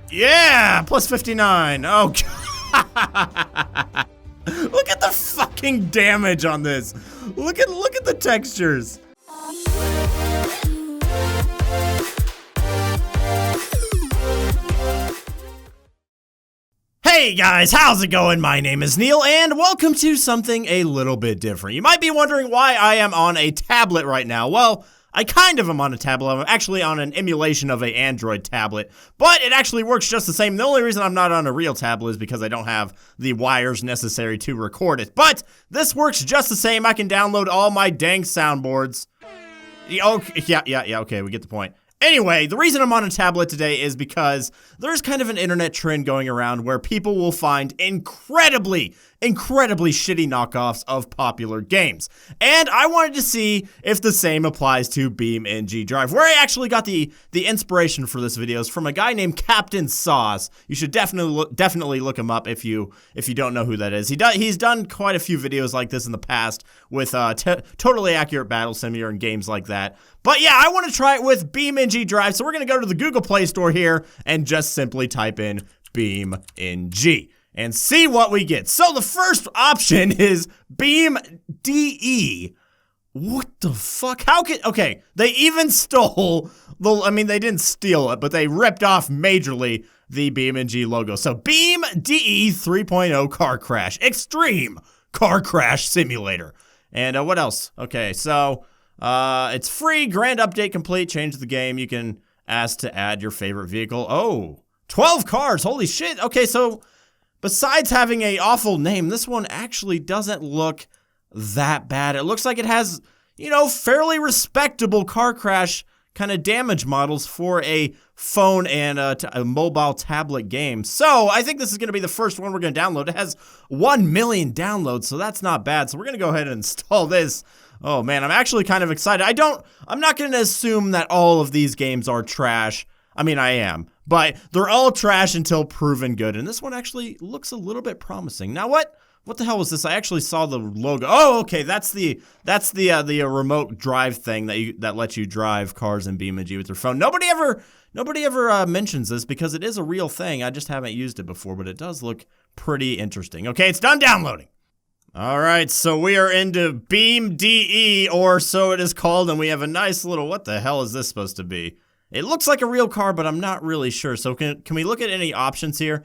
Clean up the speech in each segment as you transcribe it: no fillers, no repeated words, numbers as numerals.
Yeah, plus 59. Oh, God. Look at the fucking damage on this. Look at the textures. Hey guys, how's it going? My name is Neil, and welcome to something a little bit different. You might be wondering why I am on a tablet right now. Well, I kind of am on a tablet. I'm actually on an emulation of an Android tablet, but it actually works just the same. The only reason I'm not on a real tablet is because I don't have the wires necessary to record it. But this works just the same. I can download all my dang soundboards. Okay, we get the point. Anyway, the reason I'm on a tablet today is because there's kind of an internet trend going around where people will find incredibly shitty knockoffs of popular games. And I wanted to see if the same applies to BeamNG Drive, where I actually got the inspiration for this video is from a guy named Captain Sauce. You should definitely look him up if you don't know who that is. He's done quite a few videos like this in the past with totally accurate battle simulator and games like that. But yeah, I want to try it with BeamNG Drive, so we're going to go to the Google Play Store here and just simply type in BeamNG and see what we get. So the first option is BeamDE. What the fuck? Okay, they even stole they didn't steal it, but they ripped off majorly the BeamNG logo. So BeamDE 3.0 Car Crash, Extreme Car Crash Simulator. And what else? Okay, so it's free, grand update complete, change the game. You can ask to add your favorite vehicle. Oh, 12 cars, holy shit. Okay, so besides having a awful name, this one actually doesn't look that bad. It looks like it has, fairly respectable car crash kind of damage models for a phone and a mobile tablet game. So I think this is going to be the first one we're going to download. It has 1 million downloads, so that's not bad. So we're going to go ahead and install this. Oh man, I'm actually kind of excited. I'm not going to assume that all of these games are trash. I mean, I am, but they're all trash until proven good. And this one actually looks a little bit promising. Now what the hell was this? I actually saw the logo. Oh, okay, that's the remote drive thing that lets you drive cars in BeamNG with your phone. Nobody ever mentions this because it is a real thing. I just haven't used it before, but it does look pretty interesting. Okay, it's done downloading. All right, so we are into BeamDE, or so it is called, and we have a nice little, what the hell is this supposed to be? It looks like a real car, but I'm not really sure. So can we look at any options here?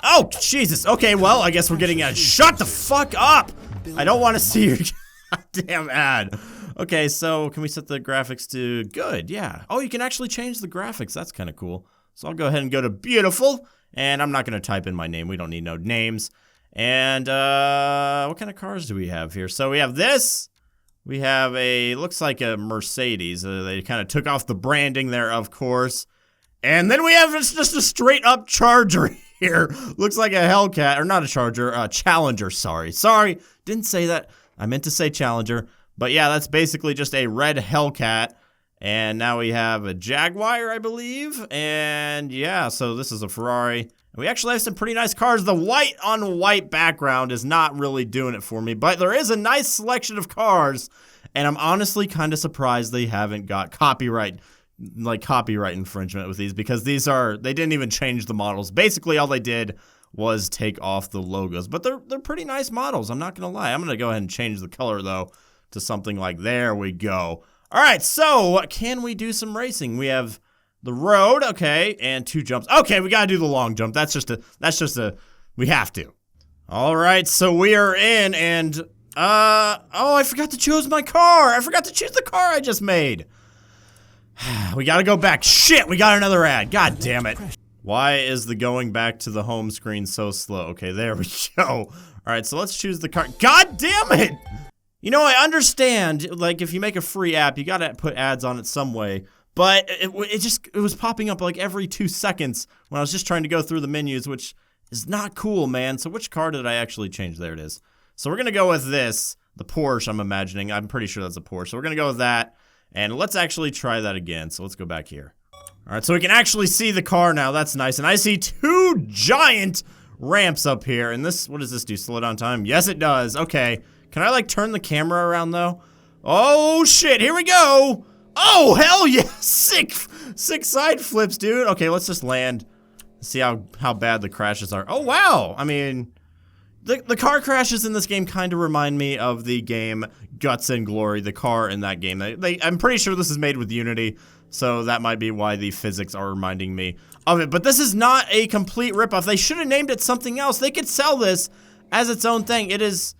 Oh, Jesus. Okay, well, I guess we're getting a shut the fuck up. I don't want to see your goddamn ad. Okay, so can we set the graphics to good? Yeah. Oh, you can actually change the graphics. That's kind of cool. So I'll go ahead and go to beautiful, and I'm not going to type in my name. We don't need no names. And what kind of cars do we have here? So we have this. We have looks like a Mercedes. They kind of took off the branding there, of course. And then we have just a straight up Charger here. Looks like a Hellcat, or not a Charger, Challenger, sorry. Sorry, didn't say that. I meant to say Challenger. But yeah, that's basically just a red Hellcat. And now we have a Jaguar, I believe. And yeah, so this is a Ferrari. We actually have some pretty nice cars. The white on white background is not really doing it for me, but there is a nice selection of cars, and I'm honestly kind of surprised they haven't got copyright infringement with these, because they didn't even change the models. Basically, all they did was take off the logos, but they're pretty nice models. I'm not gonna lie. I'm gonna go ahead and change the color though to something like, there we go. All right, so can we do some racing? We have the road, okay, and 2 jumps. Okay, we gotta do the long jump. We have to. All right, so we are in, and, oh, I forgot to choose my car. I forgot to choose the car I just made. We gotta go back. Shit, we got another ad. God damn it. Why is the going back to the home screen so slow? Okay, there we go. All right, so let's choose the car. God damn it! I understand, like, if you make a free app, you gotta put ads on it some way. But it was popping up like every 2 seconds when I was just trying to go through the menus, which is not cool, man. So which car did I actually change? There it is. So we're going to go with this, the Porsche, I'm imagining. I'm pretty sure that's a Porsche. So we're going to go with that. And let's actually try that again. So let's go back here. All right, so we can actually see the car now. That's nice. And I see 2 giant ramps up here. And this, what does this do? Slow down time? Yes, it does. Okay. Can I, like, turn the camera around, though? Oh, shit. Here we go. Oh, hell yeah. Sick side flips, dude. Okay, let's just land. See how bad the crashes are. Oh, wow! I mean, the car crashes in this game kind of remind me of the game Guts and Glory, the car in that game. I'm pretty sure this is made with Unity, so that might be why the physics are reminding me of it. But this is not a complete ripoff. They should have named it something else. They could sell this as its own thing. It is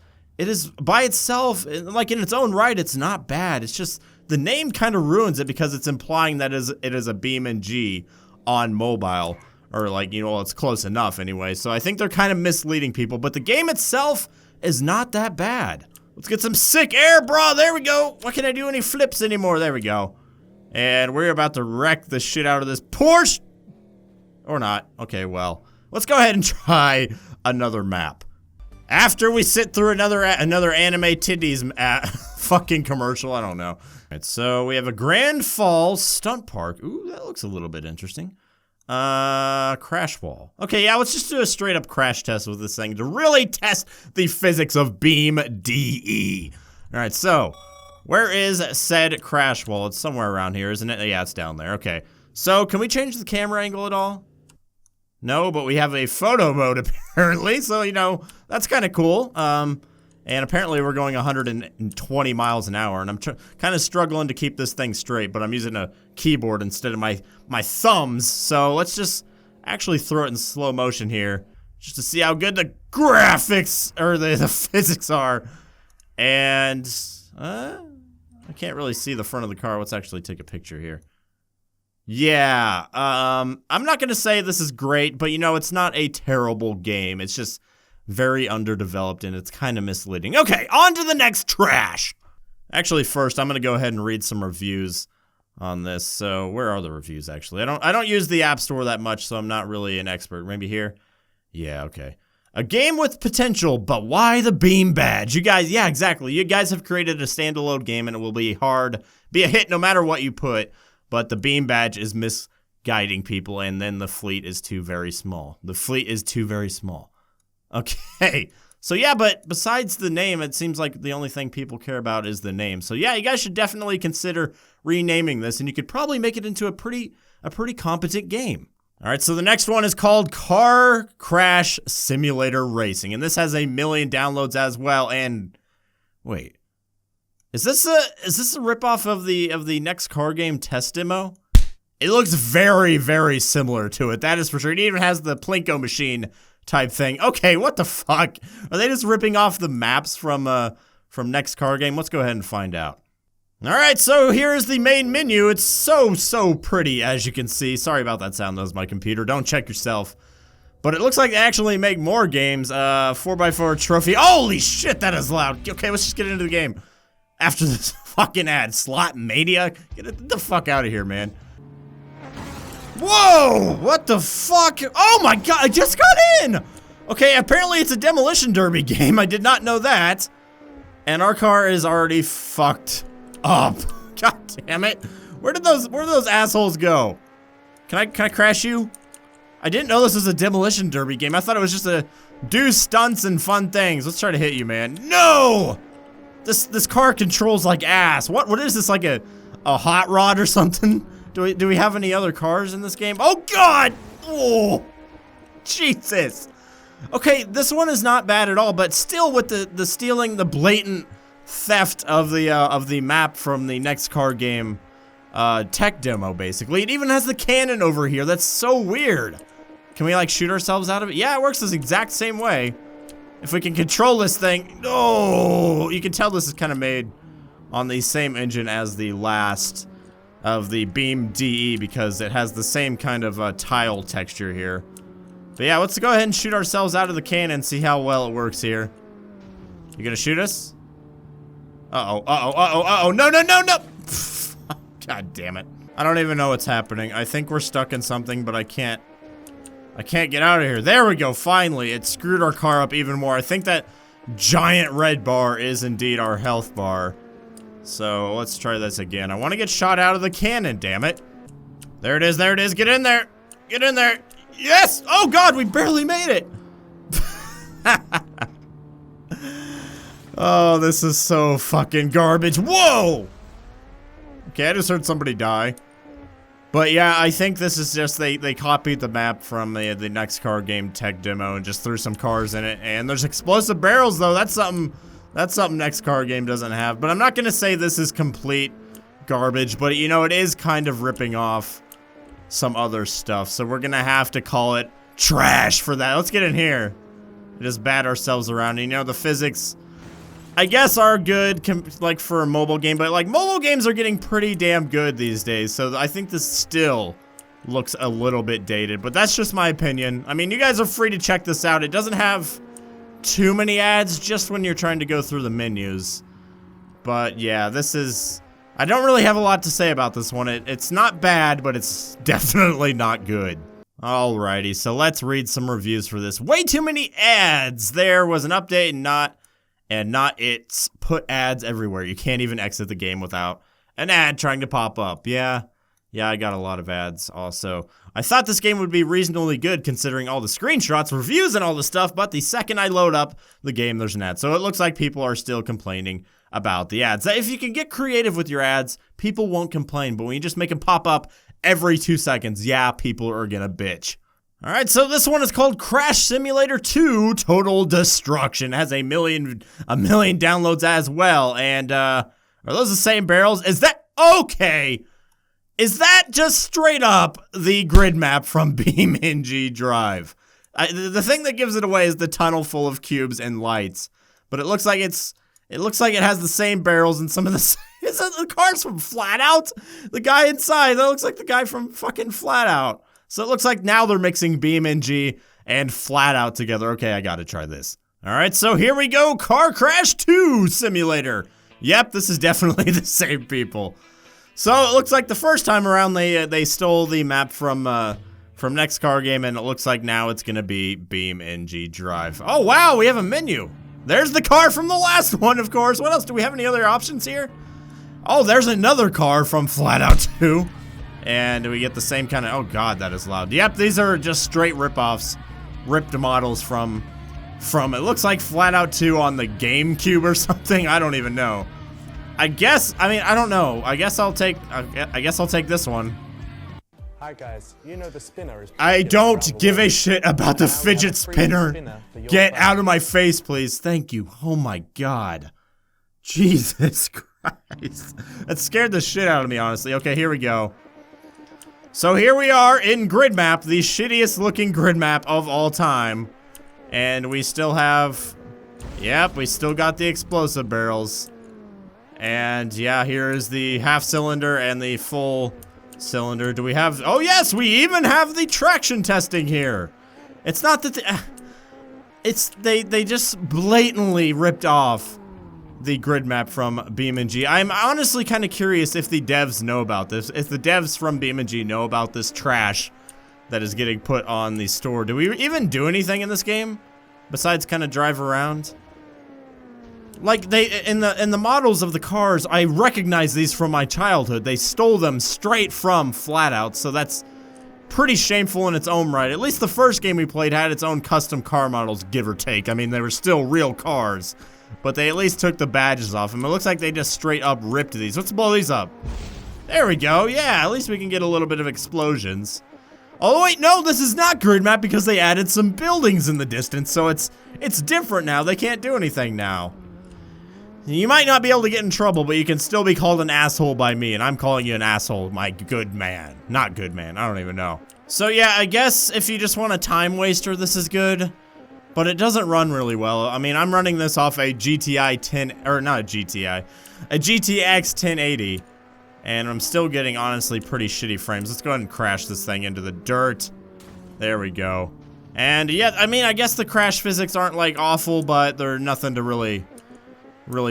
by itself, like in its own right, it's not bad. It's just the name kind of ruins it because it's implying that it is a BeamNG on mobile. Or like, you know, it's close enough anyway. So I think they're kind of misleading people. But the game itself is not that bad. Let's get some sick air, bro. There we go. Why can't I do any flips anymore? There we go. And we're about to wreck the shit out of this Porsche. Or not. Okay, well. Let's go ahead and try another map. After we sit through another anime titties fucking commercial. I don't know. All right, so we have a Grand Falls stunt park. Ooh, that looks a little bit interesting. Crash wall. Okay, yeah, let's just do a straight up crash test with this thing to really test the physics of BeamDE. All right, so where is said crash wall? It's somewhere around here, isn't it? Yeah, it's down there. Okay, so can we change the camera angle at all? No, but we have a photo mode apparently, so you know, that's kind of cool. And apparently we're going 120 miles an hour, and I'm kind of struggling to keep this thing straight, but I'm using a keyboard instead of my thumbs, so let's just actually throw it in slow motion here, just to see how good the graphics, or the physics are. And, I can't really see the front of the car. Let's actually take a picture here. Yeah, I'm not gonna say this is great, but you know, it's not a terrible game. It's just very underdeveloped, and it's kind of misleading. Okay, on to the next trash. Actually, first, I'm gonna go ahead and read some reviews on this. So, where are the reviews, actually? I don't use the App Store that much, so I'm not really an expert. Maybe here? Yeah, okay. A game with potential, but why the Beam badge? You guys, yeah, exactly. You guys have created a standalone game, and it will be a hit no matter what you put, but the Beam badge is misguiding people, and then the fleet is too very small. The fleet is too very small. Okay, so yeah, but besides the name, it seems like the only thing people care about is the name. So yeah, you guys should definitely consider renaming this, and you could probably make it into a pretty competent game. All right, so the next one is called Car Crash Simulator Racing, and this has 1 million downloads as well. And wait, is this a ripoff of the next car game test demo? It looks very, very similar to it. That is for sure. It even has the Plinko machine type thing. Okay, what the fuck? Are they just ripping off the maps from next car game? Let's go ahead and find out. All right, so here is the main menu. It's so pretty, as you can see. Sorry about that sound. That was my computer. Don't check yourself. But it looks like they actually make more games. 4x4 trophy. Holy shit, that is loud. Okay, let's just get into the game. After this fucking ad. Slot Mania? Get the fuck out of here, man. Whoa! What the fuck? Oh my god, I just got in! Okay, apparently it's a Demolition Derby game. I did not know that. And our car is already fucked up. God damn it. Where did those assholes go? Can I crash you? I didn't know this was a Demolition Derby game. I thought it was just a do stunts and fun things. Let's try to hit you, man. No! This car controls like ass. What is this, like a hot rod or something? Do we have any other cars in this game? Oh god! Oh, Jesus. Okay, this one is not bad at all, but still with the stealing, the blatant theft of the map from the next car game tech demo, basically. It even has the cannon over here. That's so weird. Can we like shoot ourselves out of it? Yeah, it works the exact same way. If we can control this thing. Oh, you can tell this is kind of made on the same engine as the last of the BeamDE because it has the same kind of tile texture here. But yeah, let's go ahead and shoot ourselves out of the cannon and see how well it works here. You gonna shoot us? Uh-oh, no! God damn it. I don't even know what's happening. I think we're stuck in something, but I can't get out of here. There we go, finally. It screwed our car up even more. I think that giant red bar is indeed our health bar. So let's try this again. I want to get shot out of the cannon, damn it. There it is, there it is. Get in there. Get in there. Yes! Oh god, we barely made it. Oh, this is so fucking garbage. Whoa! Okay, I just heard somebody die. But yeah, I think this is just, they copied the map from the next car game tech demo and just threw some cars in it. And there's explosive barrels though, that's something next car game doesn't have. But I'm not gonna say this is complete garbage, but you know, it is kind of ripping off some other stuff. So we're gonna have to call it trash for that. Let's get in here and just bat ourselves around. You know, the physics, I guess, are good, like, for a mobile game, but, like, mobile games are getting pretty damn good these days, so I think this still looks a little bit dated, but that's just my opinion. I mean, you guys are free to check this out. It doesn't have too many ads, just when you're trying to go through the menus. But, yeah, this is... I don't really have a lot to say about this one. It's not bad, but it's definitely not good. Alrighty, so let's read some reviews for this. Way too many ads! There was an update and not it's put ads everywhere. You can't even exit the game without an ad trying to pop up. Yeah, I got a lot of ads also. I thought this game would be reasonably good considering all the screenshots, reviews, and all the stuff, but the second I load up the game, there's an ad. So it looks like people are still complaining about the ads. If you can get creative with your ads, people won't complain, but when you just make them pop up every 2 seconds, yeah, people are gonna bitch. Alright, so this one is called Crash Simulator 2 Total Destruction. It has a million downloads as well. And, are those the same barrels? Is that, okay! Is that just straight up the grid map from BeamNG Drive? The thing that gives it away is the tunnel full of cubes and lights. But it looks like it has the same barrels and some of the is that the cars from Flat Out? The guy inside, that looks like the guy from fucking Flat Out. So it looks like now they're mixing BeamNG and Flat Out together. Okay, I gotta try this. Alright, so here we go, Car Crash 2 Simulator. Yep, this is definitely the same people. So it looks like the first time around they stole the map from next car game, and it looks like now it's gonna be BeamNG Drive. Oh wow, we have a menu. There's the car from the last one, of course. What else? Do we have any other options here? Oh, there's another car from Flat Out 2. And we get the same kind of, oh god, that is loud. Yep, these are just straight rip-offs, ripped models from, it looks like Flat Out 2 on the GameCube or something, I don't even know. I don't know, I guess I'll take this one. Hi guys, you know the spinner is... I don't give a shit about the fidget spinner. Get out of my face, please, thank you, oh my god. Jesus Christ. That scared the shit out of me, honestly. Okay, here we go. So here we are in grid map, the shittiest looking grid map of all time. And we still have, yep, we still got the explosive barrels. And yeah, here is the half cylinder and the full cylinder. Do we have, oh yes, we even have the traction testing here. It's not that, they just blatantly ripped off the grid map from BeamNG. I'm honestly kind of curious if the devs know about this. If the devs from BeamNG know about this trash that is getting put on the store. Do we even do anything in this game besides kind of drive around? Like in the models of the cars, I recognize these from my childhood. They stole them straight from Flat Out, so that's pretty shameful in its own right. At least the first game we played had its own custom car models, give or take. I mean, they were still real cars. But they at least took the badges off them. It looks like they just straight up ripped these. Let's blow these up. There we go. Yeah, at least we can get a little bit of explosions. Oh wait, no, this is not grid map because they added some buildings in the distance, so it's different now. They can't do anything now. You might not be able to get in trouble, but you can still be called an asshole by me, and I'm calling you an asshole, my good man. Not good man, I don't even know. So yeah, I guess if you just want a time waster, this is good. But it doesn't run really well. I mean, I'm running this off a GTX 1080. And I'm still getting, honestly, pretty shitty frames. Let's go ahead and crash this thing into the dirt. There we go. And yeah, I mean, I guess the crash physics aren't, like, awful, but they're nothing to really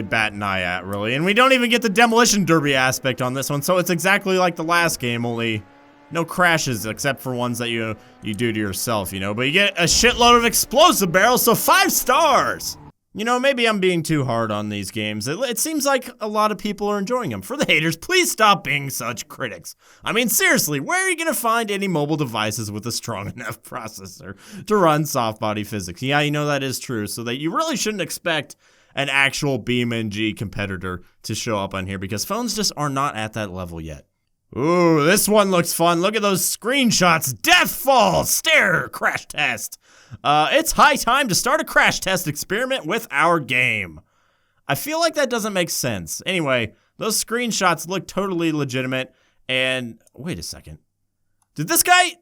bat an eye at, really. And we don't even get the Demolition Derby aspect on this one, so it's exactly like the last game, only no crashes except for ones that you do to yourself, you know. But you get a shitload of explosive barrels, so 5 stars! You know, maybe I'm being too hard on these games. It seems like a lot of people are enjoying them. For the haters, please stop being such critics. I mean, seriously, where are you gonna find any mobile devices with a strong enough processor to run soft body physics? Yeah, you know that is true, so that you really shouldn't expect an actual BeamNG competitor to show up on here because phones just are not at that level yet. Ooh, this one looks fun. Look at those screenshots. Deathfall stair crash test. It's high time to start a crash test experiment with our game. I feel like that doesn't make sense. Anyway, those screenshots look totally legitimate. And wait a second. Did this guy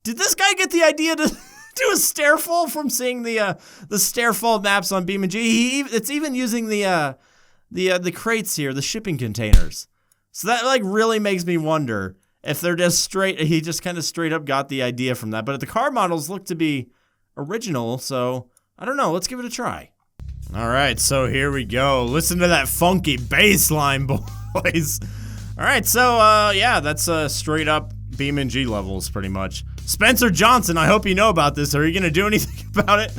get the idea to do a stairfall from seeing the stairfall maps on BeamNG? It's even using the crates here, the shipping containers. So that like really makes me wonder if they're just he just kind of straight up got the idea from that. But the car models look to be original, so I don't know. Let's give it a try. All right, so here we go. Listen to that funky bass line, boys. All right, so yeah, that's straight up BeamNG levels pretty much. Spencer Johnson, I hope you know about this. Are you gonna do anything about it?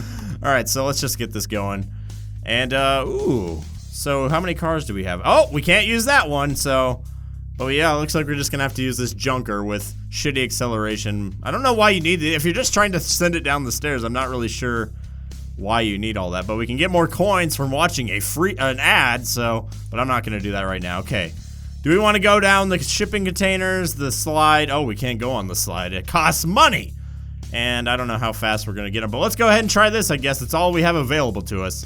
All right, so let's just get this going. And ooh. So how many cars do we have? Oh, we can't use that one, so... Oh yeah, it looks like we're just gonna have to use this junker with shitty acceleration. I don't know why you need it. If you're just trying to send it down the stairs, I'm not really sure why you need all that. But we can get more coins from watching an ad, so... But I'm not gonna do that right now. Okay. Do we want to go down the shipping containers, the slide? Oh, we can't go on the slide. It costs money! And I don't know how fast we're gonna get them, but let's go ahead and try this, I guess. It's all we have available to us.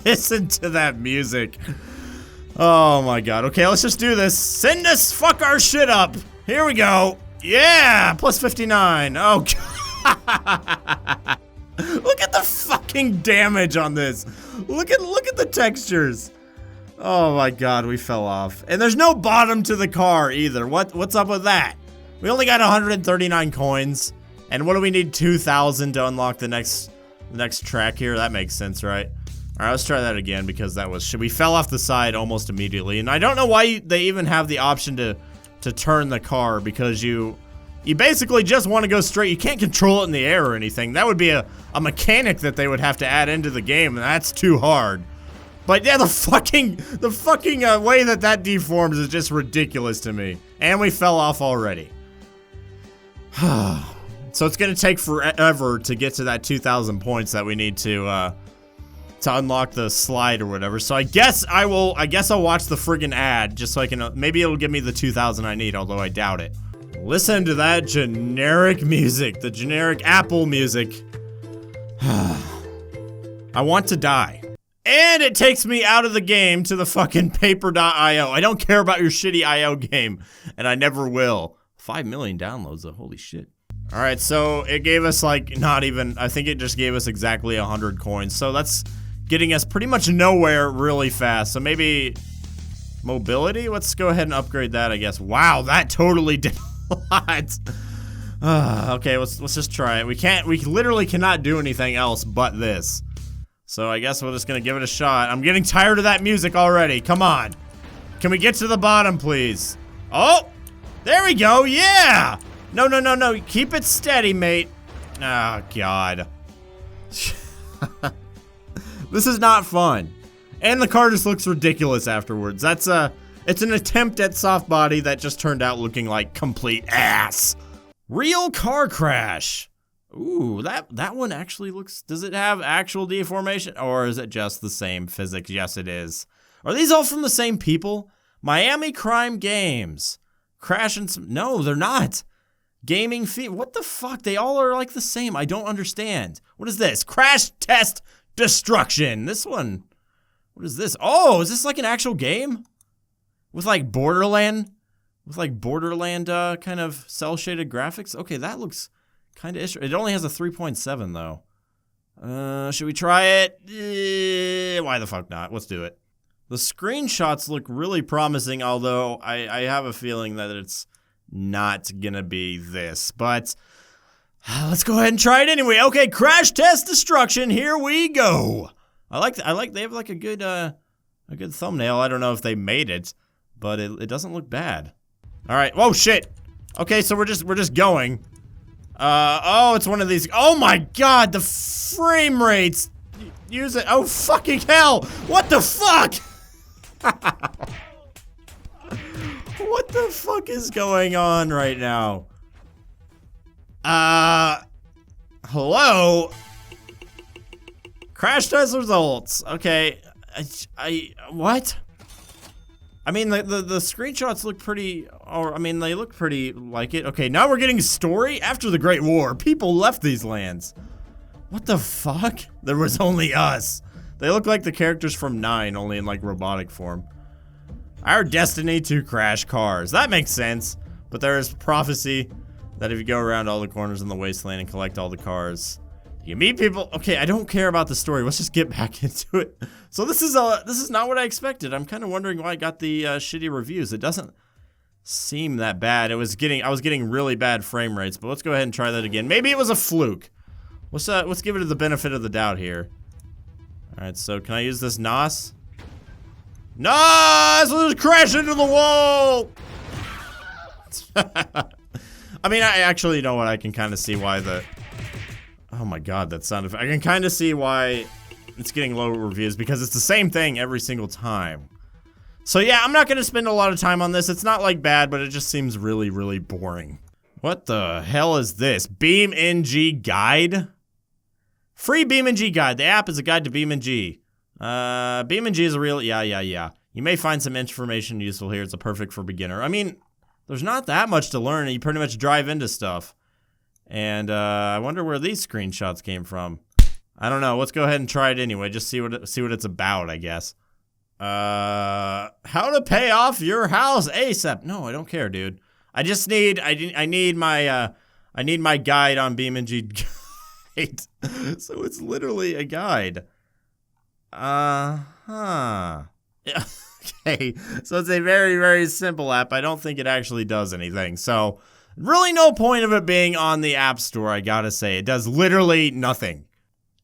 Listen to that music. Oh my god. Okay, let's just do this. Send us fuck our shit up. Here we go. Yeah, plus 59. Oh god. Look at the fucking damage on this. Look at the textures. Oh my god, we fell off. And there's no bottom to the car either. What's up with that? We only got 139 coins. And what do we need? 2,000 to unlock the next track here? That makes sense, right? Alright, let's try that again because that was shit. We fell off the side almost immediately. And I don't know why they even have the option to turn the car because you basically just want to go straight. You can't control it in the air or anything. That would be a mechanic that they would have to add into the game, and that's too hard. But yeah, the fucking way that deforms is just ridiculous to me. And we fell off already. So it's gonna take forever to get to that 2,000 points that we need to unlock the slide or whatever. So I guess I'll watch the friggin' ad just so I can, maybe it'll give me the 2,000 I need, although I doubt it. Listen to that generic music, the generic Apple music. I want to die. And it takes me out of the game to the fucking paper.io. I don't care about your shitty IO game, and I never will. 5 million downloads though, holy shit. All right, so it gave us like not even, I think it just gave us exactly 100 coins. So that's getting us pretty much nowhere really fast. So maybe mobility? Let's go ahead and upgrade that, I guess. Wow, that totally did a lot. Okay, let's just try it. We literally cannot do anything else but this. So I guess we're just gonna give it a shot. I'm getting tired of that music already. Come on. Can we get to the bottom, please? Oh, there we go, yeah! No. Keep it steady, mate. Oh, God. This is not fun. And the car just looks ridiculous afterwards. It's an attempt at soft body that just turned out looking like complete ass. Real car crash. Ooh, that one actually looks, does it have actual deformation? Or is it just the same physics? Yes, it is. Are these all from the same people? Miami Crime Games. Crash and some, no, they're not. Gaming feet, what the fuck? They all are like the same. I don't understand. What is this? Crash Test Destruction. This one, what is this? Oh, is this like an actual game? With like Borderland kind of cel-shaded graphics? Okay, that looks kind of interesting. It only has a 3.7 though. Should we try it? Why the fuck not? Let's do it. The screenshots look really promising, although I have a feeling that it's not gonna be this, but let's go ahead and try it anyway. Okay, Crash Test Destruction, here we go. I like they have like a good thumbnail. I don't know if they made it, but it doesn't look bad. All right, whoa, shit. Okay, so we're just going. Oh, it's one of these. Oh my God, the frame rates. Use it. Oh, fucking hell. What the fuck? What the fuck is going on right now? Hello? Crash test results. Okay. What? I mean, the screenshots look pretty, or I mean, they look pretty like it. Okay, now we're getting a story. After the Great War, people left these lands. What the fuck? There was only us. They look like the characters from 9, only in like robotic form. Our destiny to crash cars. That makes sense. But there is prophecy that if you go around all the corners in the wasteland and collect all the cars, you meet people. Okay, I don't care about the story. Let's just get back into it. So this is not what I expected. I'm kind of wondering why I got the shitty reviews. It doesn't seem that bad. I was getting really bad frame rates, but let's go ahead and try that again. Maybe it was a fluke. Let's give it the benefit of the doubt here. All right, so can I use this NOS? NOS! Let's crash into the wall! I mean, I actually know what I can kind of see why the... Oh my god, that sound effect. I can kind of see why it's getting low reviews, because it's the same thing every single time. So yeah, I'm not going to spend a lot of time on this. It's not like bad, but it just seems really, really boring. What the hell is this? BeamNG Guide? Free BeamNG Guide. The app is a guide to BeamNG. BeamNG is a real... Yeah. You may find some information useful here. It's a perfect for beginner. I mean, there's not that much to learn. You pretty much drive into stuff. And I wonder where these screenshots came from. I don't know. Let's go ahead and try it anyway. Just see what it's about, I guess. How to pay off your house ASAP. No, I don't care, dude. I just need I need my guide on BeamNG Guide. So it's literally a guide. Okay. So it's a very, very simple app. I don't think it actually does anything. So really no point of it being on the App Store, I gotta say. It does literally nothing.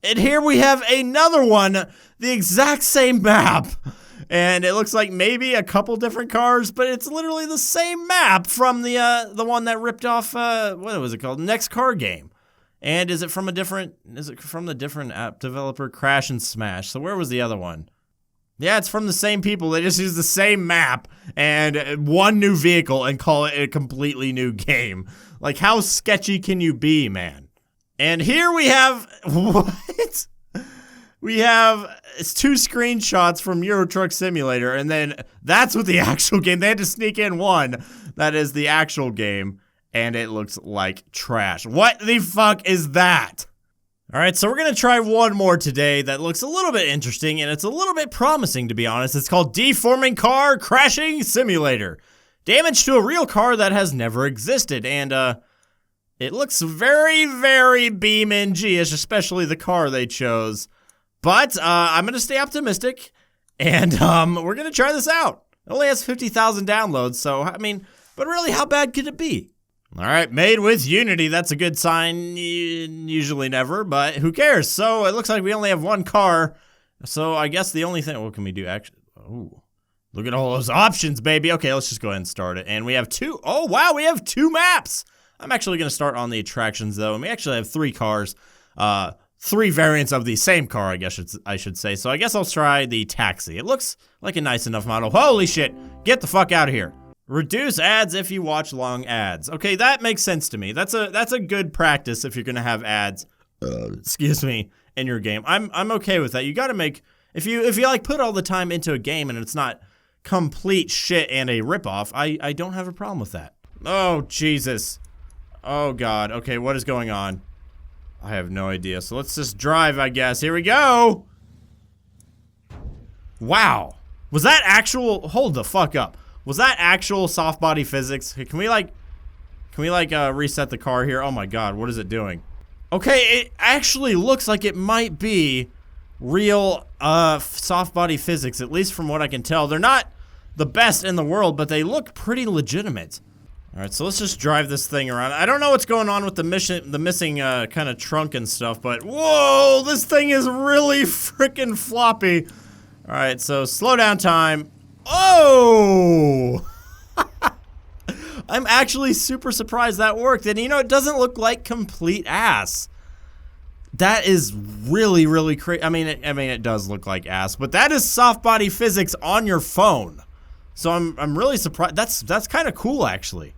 And here we have another one, the exact same map. And it looks like maybe a couple different cars, but it's literally the same map from the one that ripped off, what was it called? Next Car Game. And is it from the different app developer, Crash and Smash? So where was the other one? Yeah, it's from the same people. They just use the same map and one new vehicle and call it a completely new game. Like, how sketchy can you be, man? And here we have, what? We have 2 screenshots from Euro Truck Simulator, and then that's what the actual game, they had to sneak in one that is the actual game, and it looks like trash. What the fuck is that? All right, so we're gonna try one more today that looks a little bit interesting, and it's a little bit promising, to be honest. It's called Deforming Car Crashing Simulator. Damage to a real car that has never existed, and it looks very, very BeamNG-ish, especially the car they chose. But I'm gonna stay optimistic, and we're gonna try this out. It only has 50,000 downloads, so I mean, but really, how bad could it be? All right, made with Unity. That's a good sign. Usually never, but who cares? So it looks like we only have one car. So I guess the only thing, what can we do? Actually, oh, look at all those options, baby. Okay, let's just go ahead and start it. And we have 2. Oh wow, we have 2 maps. I'm actually gonna start on the attractions though, and we actually have 3 cars. 3 variants of the same car, I guess I should say. So I guess I'll try the taxi. It looks like a nice enough model. Holy shit! Get the fuck out of here. Reduce ads if you watch long ads. Okay, that makes sense to me. That's a good practice if you're gonna have ads. Excuse me, in your game. I'm okay with that. You gotta make if you like put all the time into a game and it's not complete shit and a ripoff. I don't have a problem with that. Oh Jesus. Oh God. Okay, what is going on? I have no idea. So let's just drive, I guess. Here we go. Wow. Was that actual? Hold the fuck up. Was that actual soft body physics? Can we reset the car here? Oh my God, what is it doing? Okay, it actually looks like it might be real soft body physics, at least from what I can tell. They're not the best in the world, but they look pretty legitimate. All right, so let's just drive this thing around. I don't know what's going on with the missing kind of trunk and stuff, but whoa, this thing is really freaking floppy. All right, so slow down time. Oh! I'm actually super surprised that worked. And you know, it doesn't look like complete ass. That is really, really crazy. I mean, it does look like ass, but that is soft body physics on your phone. So I'm really surprised. That's kind of cool, actually.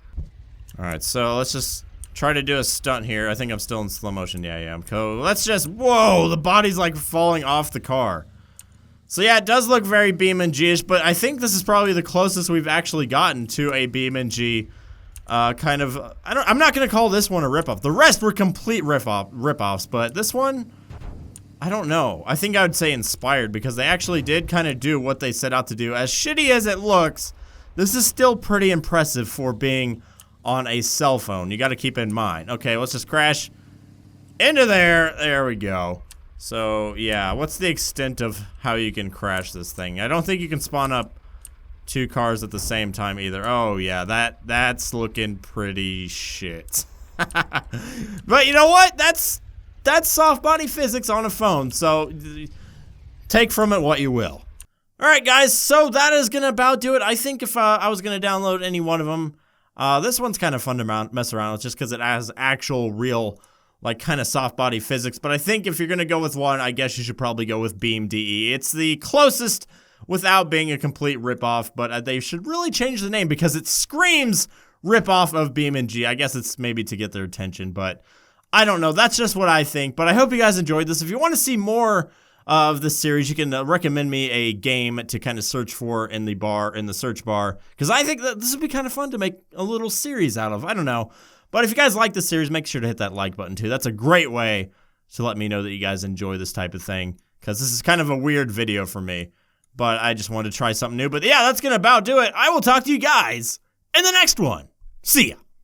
All right, so let's just try to do a stunt here. I think I'm still in slow motion. Yeah, I'm cool. Let's just, whoa, the body's like falling off the car. So yeah, it does look very BeamNG-ish, but I think this is probably the closest we've actually gotten to a BeamNG kind of. I'm not gonna call this one a ripoff. The rest were complete ripoffs, but this one, I don't know. I think I would say inspired because they actually did kind of do what they set out to do. As shitty as it looks, this is still pretty impressive for being on a cell phone. You got to keep in mind. Okay, let's just crash into there. There we go. So, yeah, what's the extent of how you can crash this thing? I don't think you can spawn up 2 cars at the same time either. Oh, yeah, that's looking pretty shit. But you know what? That's soft body physics on a phone, so take from it what you will. Alright, guys, so that is gonna about do it. I think if I was gonna download any one of them, this one's kind of fun to mess around with just because it has actual real like kind of soft body physics, but I think if you're gonna go with one, I guess you should probably go with BeamDE. It's the closest without being a complete ripoff, but they should really change the name because it screams ripoff of BeamNG. I guess it's maybe to get their attention, but I don't know. That's just what I think, but I hope you guys enjoyed this. If you want to see more of this series, you can recommend me a game to kind of search for in the search bar, because I think that this would be kind of fun to make a little series out of. I don't know. But if you guys like this series, make sure to hit that like button too. That's a great way to let me know that you guys enjoy this type of thing, because this is kind of a weird video for me, but I just wanted to try something new. But yeah, that's going to about do it. I will talk to you guys in the next one. See ya.